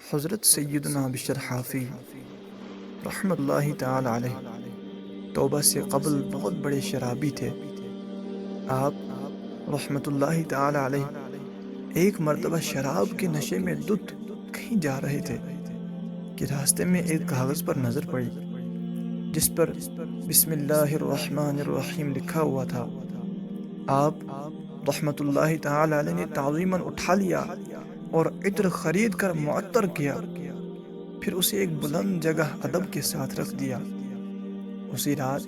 حضرت سیدنا بشر حافی رحمۃ اللہ تعالی علیہ توبہ سے قبل بہت بڑے شرابی تھے۔ آپ رحمۃ اللہ تعالی علیہ ایک مرتبہ شراب کے نشے میں دت کہیں جا رہے تھے کہ راستے میں ایک کاغذ پر نظر پڑی جس پر بسم اللہ الرحمن الرحیم لکھا ہوا تھا۔ آپ رحمۃ اللہ تعالی علیہ نے تعظیماً اٹھا لیا اور عطر خرید کر معطر کیا، پھر اسے ایک بلند جگہ ادب کے ساتھ رکھ دیا۔ اسی رات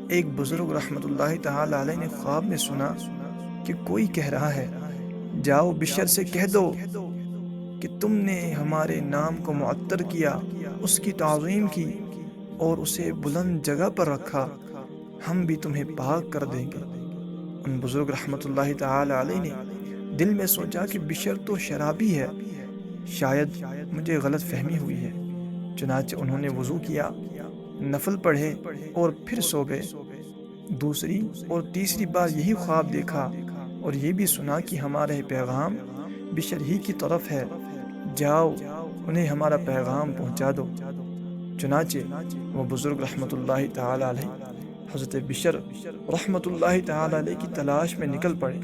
ایک بزرگ رحمۃ اللہ تعالی علیہ نے خواب میں سنا کہ کوئی کہہ رہا ہے، جاؤ بشر سے کہہ دو کہ تم نے ہمارے نام کو معطر کیا، اس کی تعظیم کی اور اسے بلند جگہ پر رکھا، ہم بھی تمہیں پاک کر دیں گے۔ ان بزرگ رحمۃ اللہ تعالی علیہ نے دل میں سوچا کہ بشر تو شرابی ہے، شاید مجھے غلط فہمی ہوئی ہے۔ چنانچہ انہوں نے وضو کیا، نفل پڑھے اور پھر سو گئے۔ دوسری اور تیسری بار یہی خواب دیکھا اور یہ بھی سنا کہ ہمارا پیغام بشر ہی کی طرف ہے، جاؤ انہیں ہمارا پیغام پہنچا دو۔ چنانچہ وہ بزرگ رحمۃ اللہ تعالی علیہ حضرت بشر رحمۃ اللہ تعالی علیہ کی تلاش میں نکل پڑے۔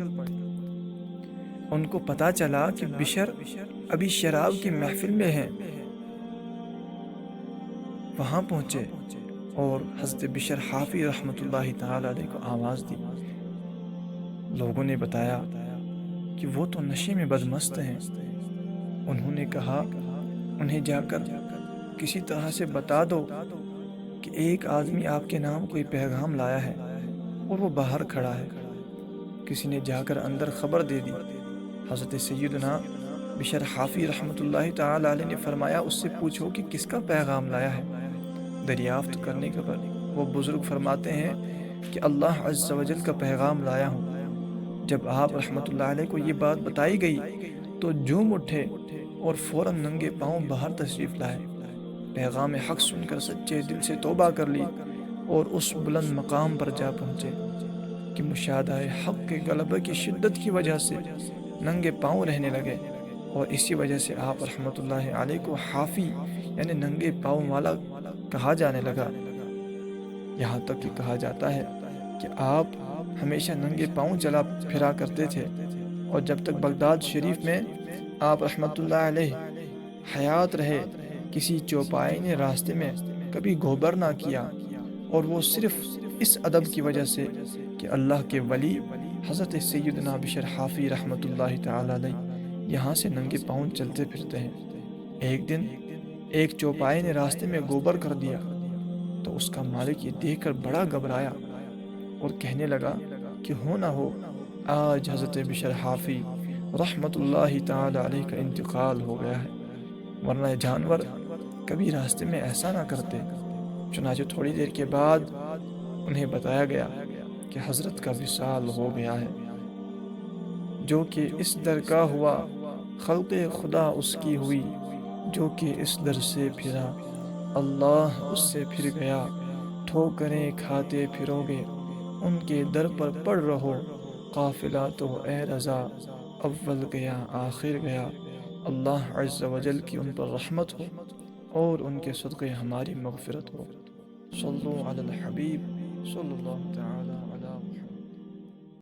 ان کو پتہ چلا کہ بشر ابھی شراب کی محفل میں ہیں۔ وہاں پہنچے اور حضرت بشر حافی رحمۃ اللہ تعالی علیہ کو آواز دی۔ لوگوں نے بتایا کہ وہ تو نشے میں بدمست ہیں۔ انہوں نے کہا، انہیں جا کر کسی طرح سے بتا دو کہ ایک آدمی آپ کے نام کوئی پیغام لایا ہے اور وہ باہر کھڑا ہے۔ کسی نے جا کر اندر خبر دے دی۔ حضرت سیدنا بشر حافی رحمۃ اللہ تعالی علیہ نے فرمایا، اس سے پوچھو کہ کس کا پیغام لایا ہے۔ دریافت کرنے کے بعد وہ بزرگ فرماتے ہیں کہ اللہ عز و جل کا پیغام لایا ہوں۔ جب آپ رحمۃ اللہ علیہ کو یہ بات بتائی گئی تو جھوم اٹھے اور فوراً ننگے پاؤں باہر تشریف لائے۔ پیغام حق سن کر سچے دل سے توبہ کر لی اور اس بلند مقام پر جا پہنچے کہ مشاہدہ حق کے غلبہ کی شدت کی وجہ سے ننگے پاؤں رہنے لگے، اور اسی وجہ سے آپ رحمۃ اللہ علیہ کو حافی یعنی ننگے پاؤں والا کہا جانے لگا۔ یہاں تک کہ کہا جاتا ہے کہ آپ ہمیشہ ننگے پاؤں چلا پھرا کرتے تھے، اور جب تک بغداد شریف میں آپ رحمۃ اللہ علیہ حیات رہے کسی چوپائے نے راستے میں کبھی گوبر نہ کیا، اور وہ صرف اس ادب کی وجہ سے کہ اللہ کے ولی حضرت سیدنا بشر حافی رحمۃ اللہ تعالی علیہ یہاں سے ننگے پاؤں چلتے پھرتے ہیں۔ ایک دن ایک چوپائے نے راستے میں گوبر کر دیا تو اس کا مالک یہ دیکھ کر بڑا گھبرایا اور کہنے لگا کہ ہو نہ ہو آج حضرت بشر حافی رحمۃ اللہ تعالی علیہ کا انتقال ہو گیا ہے، ورنہ جانور کبھی راستے میں ایسا نہ کرتے۔ چنانچہ تھوڑی دیر کے بعد انہیں بتایا گیا کہ حضرت کا وصال ہو گیا ہے۔ جو کہ اس در کا ہوا خلق خدا اس کی ہوئی، جو کہ اس در سے پھرا اللہ اس سے پھر گیا۔ ٹھوکریں کھاتے پھرو گے ان کے در پر پڑ رہو، قافلہ تو اے رضا اول گیا آخر گیا۔ اللہ عز و جل کی ان پر رحمت ہو اور ان کے صدقے ہماری مغفرت ہو۔ صلو علی الحبیب صلی اللہ تعالی